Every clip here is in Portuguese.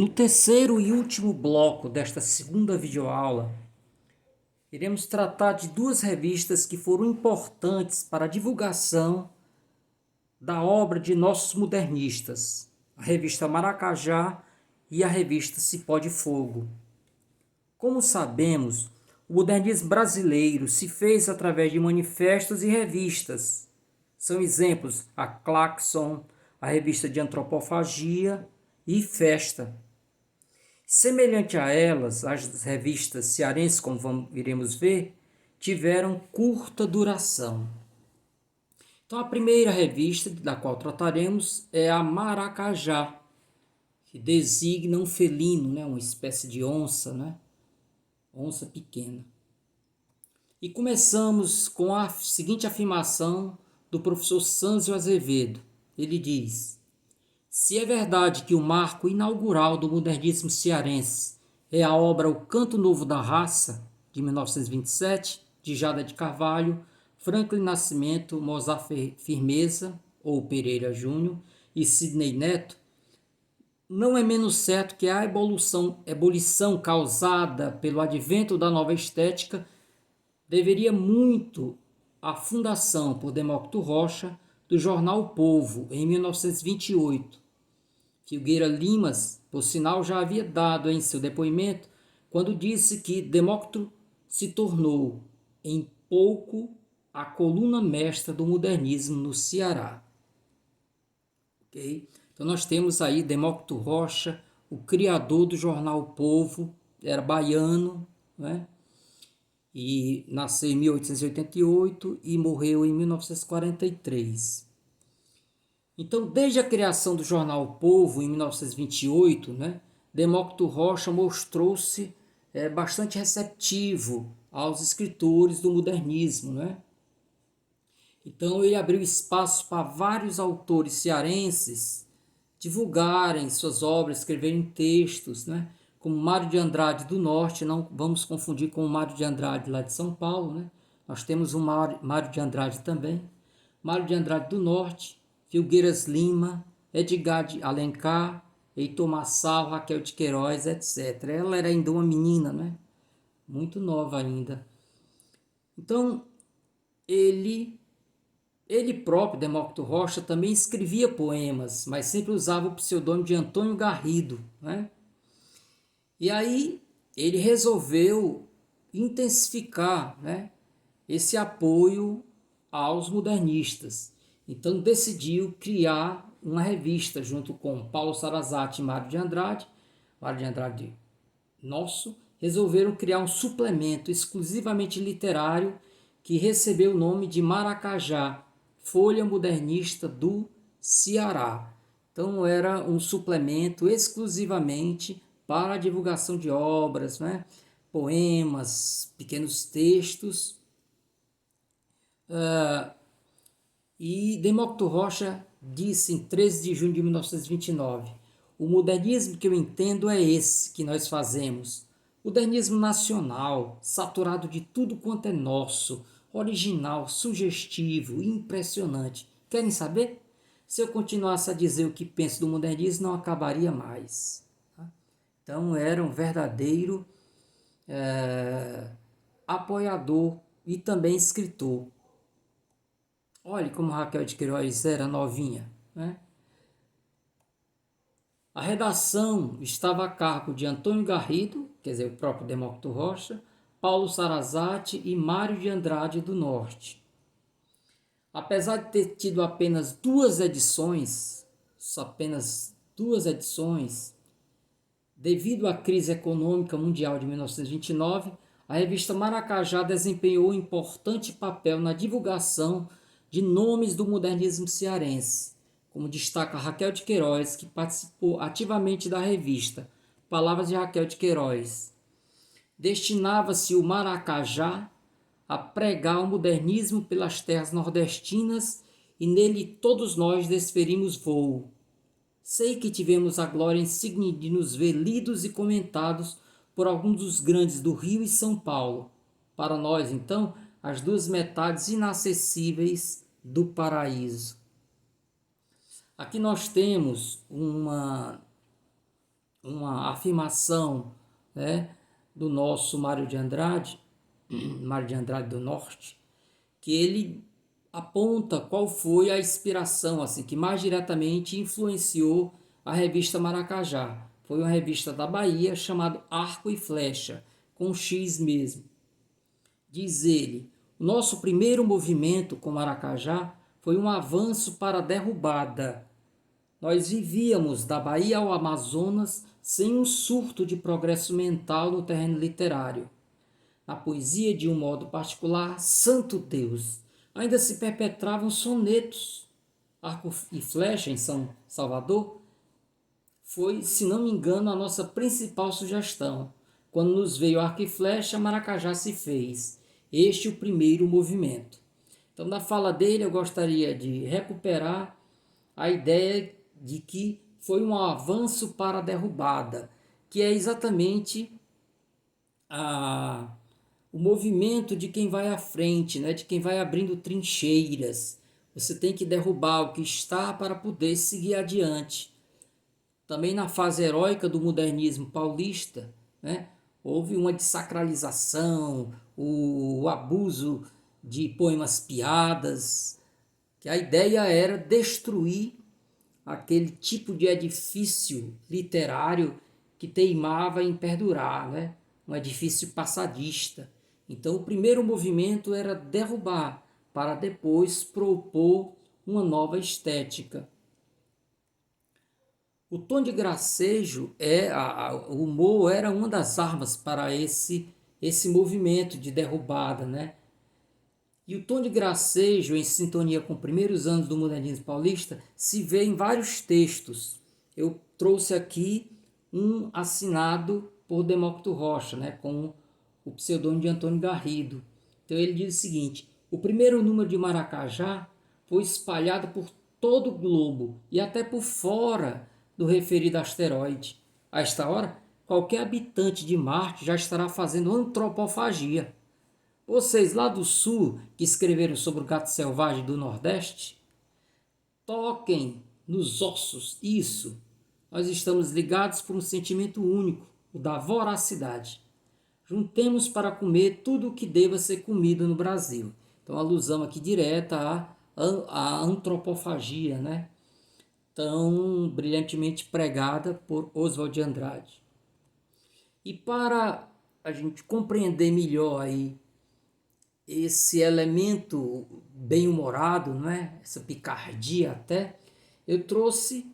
No terceiro e último bloco desta segunda videoaula, iremos tratar de duas revistas que foram importantes para a divulgação da obra de nossos modernistas, a revista Maracajá e a revista Cipó de Fogo. Como sabemos, o modernismo brasileiro se fez através de manifestos e revistas. São exemplos a Claxon, a revista de Antropofagia e Festa. Semelhante a elas, as revistas cearenses, como iremos ver, tiveram curta duração. Então, a primeira revista da qual trataremos é a Maracajá, que designa um felino, uma espécie de onça, onça pequena. E começamos com a seguinte afirmação do professor Sânzio Azevedo. Ele diz: se é verdade que o marco inaugural do modernismo cearense é a obra O Canto Novo da Raça, de 1927, de Jada de Carvalho, Franklin Nascimento, Mozart Firmeza, ou Pereira Júnior, e Sidney Neto, não é menos certo que a ebulição causada pelo advento da nova estética deveria muito à fundação por Demócrito Rocha do jornal O Povo, em 1928. Filgueira Limas, por sinal, já havia dado em seu depoimento quando disse que Demócrito se tornou, em pouco, a coluna mestra do modernismo no Ceará. Okay? Então nós temos aí Demócrito Rocha, o criador do jornal O Povo, era baiano, e nasceu em 1888 e morreu em 1943. Então, desde a criação do jornal O Povo, em 1928, Demócrito Rocha mostrou-se bastante receptivo aos escritores do modernismo. Então, ele abriu espaço para vários autores cearenses divulgarem suas obras, escreverem textos, como Mário de Andrade do Norte, não vamos confundir com o Mário de Andrade lá de São Paulo. Nós temos o Mário de Andrade também. Mário de Andrade do Norte, Filgueiras Lima, Edgar de Alencar, Heitor Massal, Raquel de Queiroz, etc. Ela era ainda uma menina, muito nova ainda. Então, ele próprio, Demócrito Rocha, também escrevia poemas, mas sempre usava o pseudônimo de Antônio Garrido. E aí ele resolveu intensificar esse apoio aos modernistas. Então decidiu criar uma revista junto com Paulo Sarazate e Mário de Andrade nosso, resolveram criar um suplemento exclusivamente literário que recebeu o nome de Maracajá, Folha Modernista do Ceará. Então era um suplemento exclusivamente para a divulgação de obras, poemas, pequenos textos. E Demócrito Rocha disse em 13 de junho de 1929, o modernismo que eu entendo é esse que nós fazemos. Modernismo nacional, saturado de tudo quanto é nosso, original, sugestivo, impressionante. Querem saber? Se eu continuasse a dizer o que penso do modernismo, não acabaria mais. Então era um verdadeiro apoiador e também escritor. Olhe como Raquel de Queiroz era novinha. A redação estava a cargo de Antônio Garrido, quer dizer, o próprio Demócrito Rocha, Paulo Sarazate e Mário de Andrade do Norte. Apesar de ter tido apenas duas edições, devido à crise econômica mundial de 1929, a revista Maracajá desempenhou um importante papel na divulgação de nomes do modernismo cearense, como destaca Raquel de Queiroz, que participou ativamente da revista. Palavras de Raquel de Queiroz. Destinava-se o Maracajá a pregar o modernismo pelas terras nordestinas e nele todos nós desferimos voo. Sei que tivemos a glória insigne de nos ver lidos e comentados por alguns dos grandes do Rio e São Paulo. Para nós, então, as duas metades inacessíveis do paraíso. Aqui nós temos uma uma afirmação, né, do nosso Mário de Andrade, Mário de Andrade do Norte, que ele aponta qual foi a inspiração assim que mais diretamente influenciou a revista Maracajá. Foi uma revista da Bahia chamada Arco e Flecha, com X mesmo. Diz ele: o nosso primeiro movimento com Maracajá foi um avanço para a derrubada. Nós vivíamos da Bahia ao Amazonas sem um surto de progresso mental no terreno literário. Na poesia, de um modo particular, santo Deus, ainda se perpetravam sonetos. Arco e Flecha, em São Salvador, foi, se não me engano, a nossa principal sugestão. Quando nos veio Arco e Flecha, Maracajá se fez. Este é o primeiro movimento. Então, na fala dele, eu gostaria de recuperar a ideia de que foi um avanço para a derrubada, que é exatamente a, o movimento de quem vai à frente, né? De quem vai abrindo trincheiras. Você tem que derrubar o que está para poder seguir adiante. Também na fase heróica do modernismo paulista, né, houve uma desacralização, o abuso de poemas piadas, que a ideia era destruir aquele tipo de edifício literário que teimava em perdurar, né? Um edifício passadista. Então, o primeiro movimento era derrubar, para depois propor uma nova estética. O tom de gracejo, o humor era uma das armas para esse movimento de derrubada, né? E o tom de gracejo, em sintonia com os primeiros anos do modernismo paulista, se vê em vários textos. Eu trouxe aqui um assinado por Demócrito Rocha, né, com o pseudônimo de Antônio Garrido. Então ele diz o seguinte: o primeiro número de Maracajá foi espalhado por todo o globo e até por fora do referido asteroide. A esta hora, qualquer habitante de Marte já estará fazendo antropofagia. Vocês lá do sul que escreveram sobre o gato selvagem do Nordeste, toquem nos ossos isso. Nós estamos ligados por um sentimento único, o da voracidade. Juntemos para comer tudo o que deva ser comido no Brasil. Então, alusão aqui direta à antropofagia, né? Tão brilhantemente pregada por Oswald de Andrade. E para a gente compreender melhor aí esse elemento bem-humorado, né? Essa picardia até, eu trouxe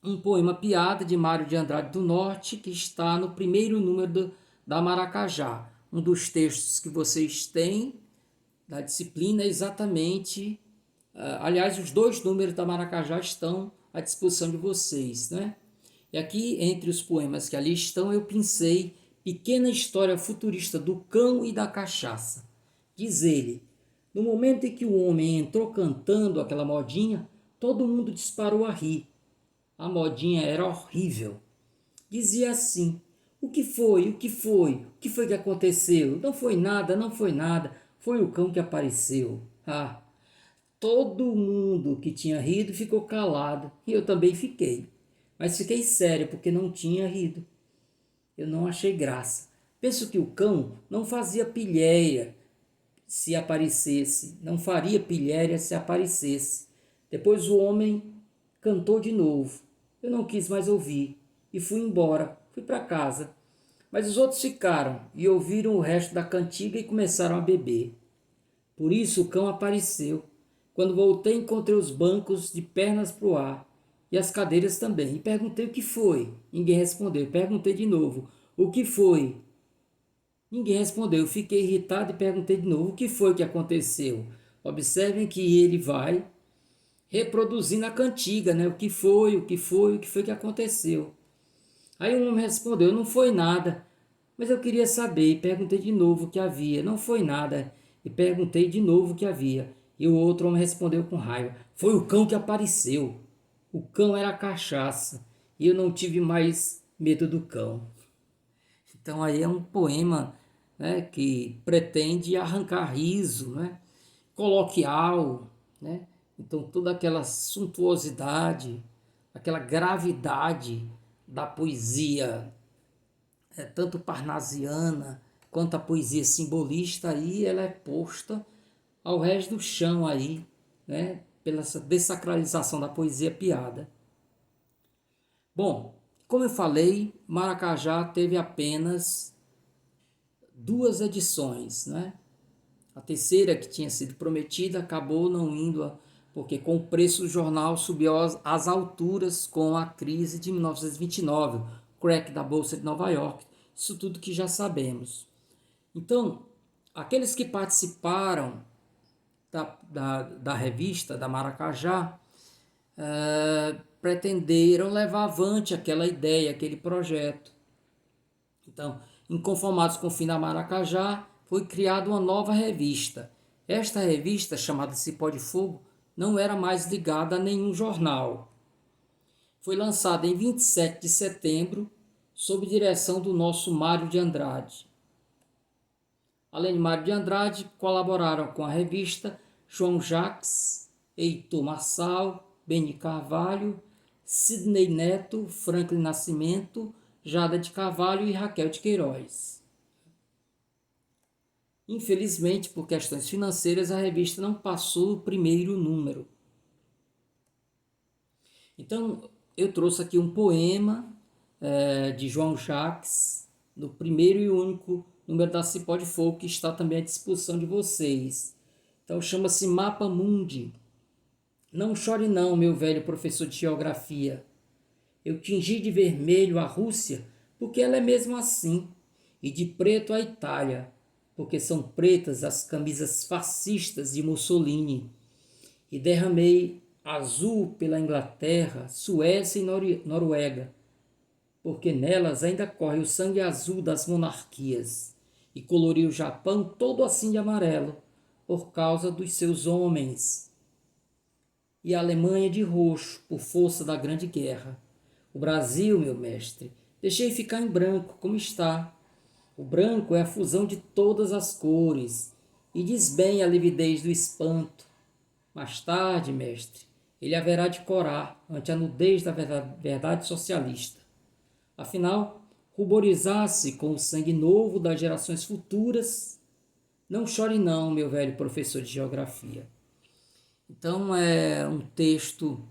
um poema piada de Mário de Andrade do Norte, que está no primeiro número da Maracajá. Um dos textos que vocês têm da disciplina é exatamente... aliás, os dois números da Maracajá estão à disposição de vocês, né? E aqui, entre os poemas que ali estão, eu pensei Pequena História Futurista do Cão e da Cachaça. Diz ele: no momento em que o homem entrou cantando aquela modinha, todo mundo disparou a rir. A modinha era horrível. Dizia assim: o que foi? O que foi? O que foi que aconteceu? Não foi nada, não foi nada. Foi o cão que apareceu. Ah! Todo mundo que tinha rido ficou calado e eu também fiquei. Mas fiquei sério porque não tinha rido. Eu não achei graça. Penso que o cão não fazia pilhéia se aparecesse, não faria pilhéria se aparecesse. Depois o homem cantou de novo. Eu não quis mais ouvir e fui embora, fui para casa. Mas os outros ficaram e ouviram o resto da cantiga e começaram a beber. Por isso o cão apareceu. Quando voltei, encontrei os bancos de pernas para o ar e as cadeiras também. E perguntei o que foi. Ninguém respondeu. Perguntei de novo: o que foi? Ninguém respondeu. Fiquei irritado e perguntei de novo: o que foi que aconteceu? Observem que ele vai reproduzindo a cantiga, né? O que foi, o que foi, o que foi que aconteceu. Aí um homem respondeu: não foi nada. Mas eu queria saber e perguntei de novo o que havia. Não foi nada. E perguntei de novo o que havia. E o outro homem respondeu com raiva: foi o cão que apareceu. O cão era a cachaça. E eu não tive mais medo do cão. Então aí é um poema, né, que pretende arrancar riso, né, coloquial, né? Então toda aquela suntuosidade, aquela gravidade da poesia, tanto parnasiana quanto a poesia simbolista, aí ela é posta ao rés do chão aí, né, pela essa dessacralização da poesia piada. Bom, como eu falei, Maracajá teve apenas 2 edições, né? A terceira, que tinha sido prometida, acabou não indo, porque com o preço do jornal subiu às alturas com a crise de 1929, o crack da Bolsa de Nova York, isso tudo que já sabemos. Então, aqueles que participaram da revista, da Maracajá, pretenderam levar avante aquela ideia, aquele projeto. Então, inconformados com o fim da Maracajá, foi criada uma nova revista. Esta revista, chamada Cipó de Fogo, não era mais ligada a nenhum jornal. Foi lançada em 27 de setembro, sob direção do nosso Mário de Andrade. Além de Mário de Andrade, colaboraram com a revista João Jacques, Heitor Marçal, Beni Carvalho, Sidney Neto, Franklin Nascimento, Jada de Carvalho e Raquel de Queiroz. Infelizmente, por questões financeiras, a revista não passou o primeiro número. Então, eu trouxe aqui um poema de João Jacques, no primeiro e único número da Cipó de Fogo, que está também à disposição de vocês. Então, chama-se Mapa Mundi. Não chore não, meu velho professor de geografia. Eu tingi de vermelho a Rússia, porque ela é mesmo assim, e de preto a Itália, porque são pretas as camisas fascistas de Mussolini, e derramei azul pela Inglaterra, Suécia e Noruega, porque nelas ainda corre o sangue azul das monarquias, e colori o Japão todo assim de amarelo, por causa dos seus homens, e a Alemanha de roxo, por força da Grande Guerra. O Brasil, meu mestre, deixei ficar em branco, como está. O branco é a fusão de todas as cores, e diz bem a lividez do espanto. Mais tarde, mestre, ele haverá de corar ante a nudez da verdade socialista. Afinal, ruborizar-se com o sangue novo das gerações futuras. Não chore não, meu velho professor de geografia. Então, é um texto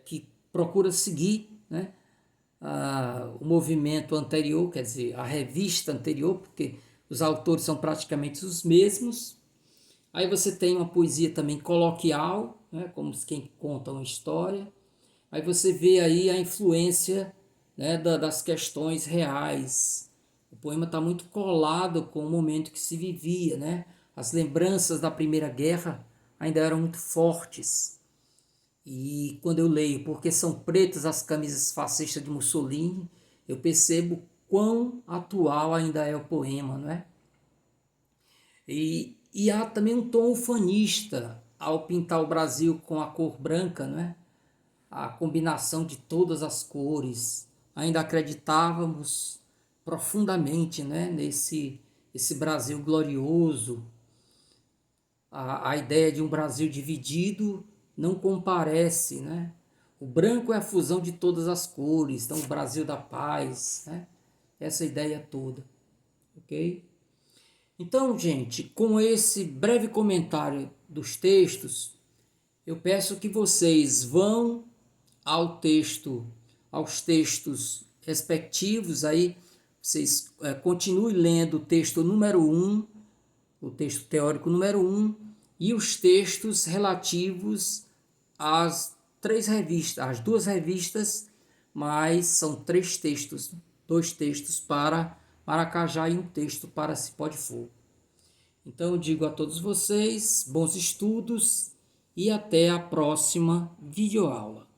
que procura seguir, né, o movimento anterior, quer dizer, a revista anterior, porque os autores são praticamente os mesmos. Aí você tem uma poesia também coloquial, né, como quem conta uma história. Aí você vê aí a influência, né, das questões reais. O poema está muito colado com o momento que se vivia, né? As lembranças da Primeira Guerra ainda eram muito fortes. E quando eu leio Porque São Pretas as Camisas Fascistas de Mussolini, eu percebo quão atual ainda é o poema, não é? E há também um tom ufanista ao pintar o Brasil com a cor branca, não é? A combinação de todas as cores. Ainda acreditávamos profundamente, né, esse Brasil glorioso. A ideia de um Brasil dividido não comparece, né? O branco é a fusão de todas as cores, então o Brasil da paz, né? Essa ideia toda, ok? Então, gente, com esse breve comentário dos textos, eu peço que vocês vão aos textos respectivos, aí vocês continuem lendo o texto número 1, o texto teórico número 1, e os textos relativos às 3 revistas, às 2 revistas, mas são 3 textos, 2 textos para Maracajá e um texto para Cipó de Fogo. Então eu digo a todos vocês, bons estudos e até a próxima videoaula.